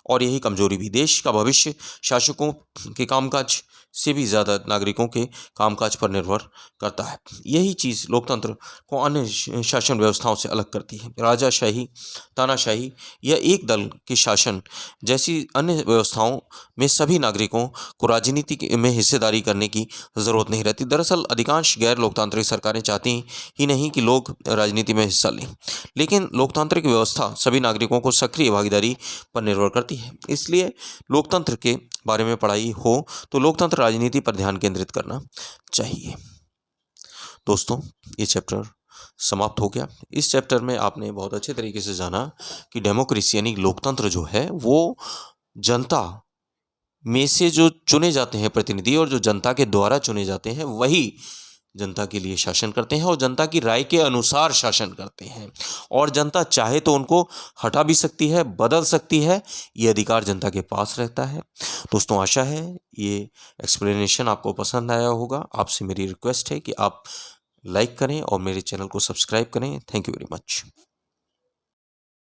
और यही कमजोरी भी। देश का भविष्य शासकों के कामकाज से भी ज़्यादा नागरिकों के कामकाज पर निर्भर करता है। यही चीज़ लोकतंत्र को अन्य शासन व्यवस्थाओं से अलग करती है। राजाशाही, तानाशाही या एक दल के शासन जैसी अन्य व्यवस्थाओं में सभी नागरिकों को राजनीति में हिस्सेदारी करने की ज़रूरत नहीं रहती। दरअसल अधिकांश गैर लोकतांत्रिक सरकारें चाहती ही नहीं कि लोग राजनीति में हिस्सा लें, लेकिन लोकतांत्रिक व्यवस्था सभी नागरिकों को सक्रिय भागीदारी पर निर्भर करती है। इसलिए लोकतंत्र के बारे में पढ़ाई हो तो लोकतंत्र राजनीति पर ध्यान केंद्रित करना चाहिए। दोस्तों, ये चैप्टर समाप्त हो गया। इस चैप्टर में आपने बहुत अच्छे तरीके से जाना कि डेमोक्रेसी यानी लोकतंत्र जो है वो जनता में से जो चुने जाते हैं प्रतिनिधि और जो जनता के द्वारा चुने जाते हैं वही जनता के लिए शासन करते हैं और जनता की राय के अनुसार शासन करते हैं। और जनता चाहे तो उनको हटा भी सकती है, बदल सकती है, ये अधिकार जनता के पास रहता है। दोस्तों, आशा है ये एक्सप्लेनेशन आपको पसंद आया होगा। आपसे मेरी रिक्वेस्ट है कि आप लाइक करें और मेरे चैनल को सब्सक्राइब करें। Thank you very much.